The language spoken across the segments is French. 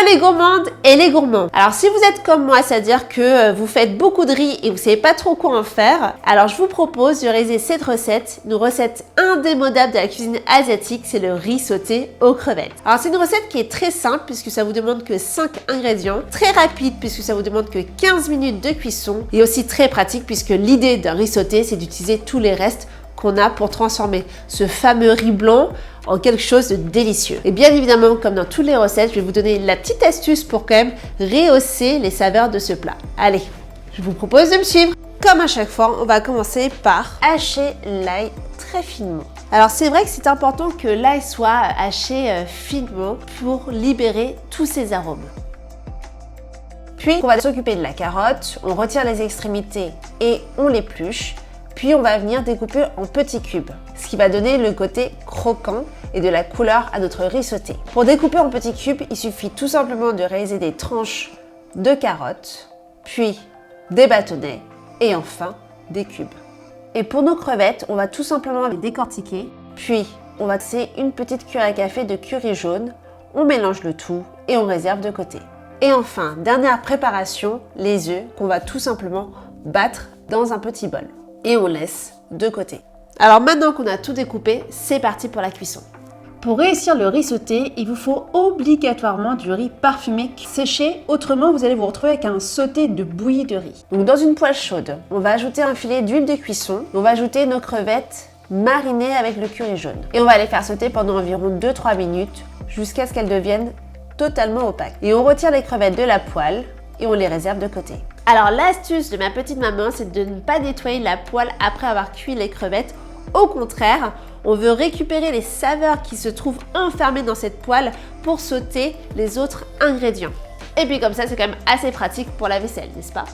les gourmandes et les gourmands. Alors si vous êtes comme moi, c'est-à-dire que vous faites beaucoup de riz et vous savez pas trop quoi en faire, alors je vous propose de réaliser cette recette, une recette indémodable de la cuisine asiatique, c'est le riz sauté aux crevettes. Alors c'est une recette qui est très simple puisque ça vous demande que 5 ingrédients, très rapide puisque ça vous demande que 15 minutes de cuisson et aussi très pratique puisque l'idée d'un riz sauté c'est d'utiliser tous les restes qu'on a pour transformer ce fameux riz blanc en quelque chose de délicieux. Et bien évidemment, comme dans toutes les recettes, je vais vous donner la petite astuce pour quand même rehausser les saveurs de ce plat. Allez, je vous propose de me suivre. Comme à chaque fois, on va commencer par hacher l'ail très finement. Alors c'est vrai que c'est important que l'ail soit haché finement pour libérer tous ses arômes. Puis on va s'occuper de la carotte, on retire les extrémités et on l'épluche. Puis on va venir découper en petits cubes, ce qui va donner le côté croquant et de la couleur à notre riz sauté. Pour découper en petits cubes, il suffit tout simplement de réaliser des tranches de carottes, puis des bâtonnets et enfin des cubes. Et pour nos crevettes, on va tout simplement les décortiquer, puis on va tasser une petite cuillère à café de curry jaune, on mélange le tout et on réserve de côté. Et enfin, dernière préparation, les œufs qu'on va tout simplement battre dans un petit bol. Et on laisse de côté. Alors maintenant qu'on a tout découpé, c'est parti pour la cuisson. Pour réussir le riz sauté, il vous faut obligatoirement du riz parfumé séché, autrement vous allez vous retrouver avec un sauté de bouillie de riz. Donc dans une poêle chaude, on va ajouter un filet d'huile de cuisson, on va ajouter nos crevettes marinées avec le curry jaune. Et on va les faire sauter pendant environ 2-3 minutes jusqu'à ce qu'elles deviennent totalement opaques. Et on retire les crevettes de la poêle et on les réserve de côté. Alors l'astuce de ma petite maman, c'est de ne pas nettoyer la poêle après avoir cuit les crevettes. Au contraire, on veut récupérer les saveurs qui se trouvent enfermées dans cette poêle pour sauter les autres ingrédients. Et puis comme ça, c'est quand même assez pratique pour la vaisselle, n'est-ce pas?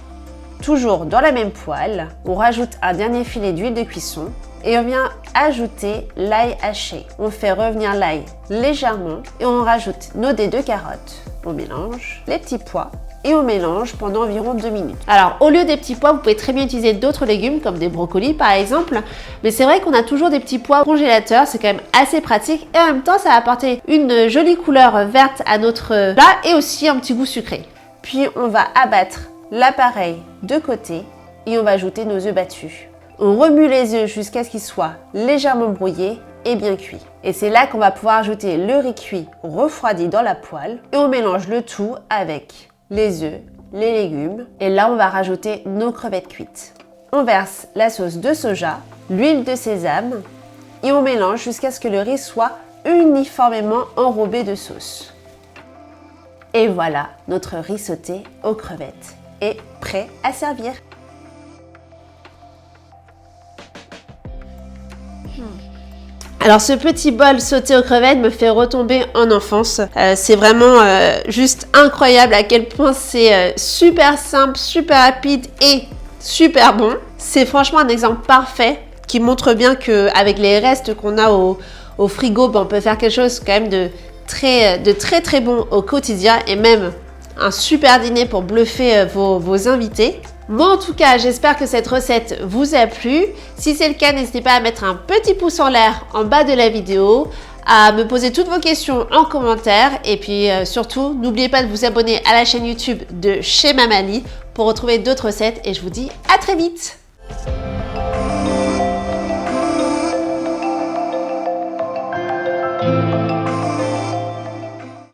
Toujours dans la même poêle, on rajoute un dernier filet d'huile de cuisson et on vient ajouter l'ail haché. On fait revenir l'ail légèrement et on rajoute nos dés de carottes. On mélange les petits pois et on mélange pendant environ 2 minutes. Alors au lieu des petits pois, vous pouvez très bien utiliser d'autres légumes comme des brocolis par exemple, mais c'est vrai qu'on a toujours des petits pois au congélateur, c'est quand même assez pratique et en même temps ça va apporter une jolie couleur verte à notre plat et aussi un petit goût sucré. Puis on va abattre l'appareil de côté et on va ajouter nos œufs battus. On remue les œufs jusqu'à ce qu'ils soient légèrement brouillés et bien cuits. Et c'est là qu'on va pouvoir ajouter le riz cuit refroidi dans la poêle et on mélange le tout avec les œufs, les légumes et là on va rajouter nos crevettes cuites. On verse la sauce de soja, l'huile de sésame et on mélange jusqu'à ce que le riz soit uniformément enrobé de sauce. Et voilà, notre riz sauté aux crevettes est prêt à servir. Alors ce petit bol sauté aux crevettes me fait retomber en enfance. C'est vraiment juste incroyable à quel point c'est super simple, super rapide et super bon. C'est franchement un exemple parfait qui montre bien qu'avec les restes qu'on a au frigo, on peut faire quelque chose quand même de très bon au quotidien et même un super dîner pour bluffer vos invités. Moi en tout cas, j'espère que cette recette vous a plu. Si c'est le cas, n'hésitez pas à mettre un petit pouce en l'air en bas de la vidéo, à me poser toutes vos questions en commentaire et puis surtout, n'oubliez pas de vous abonner à la chaîne YouTube de chez Mamali pour retrouver d'autres recettes et je vous dis à très vite.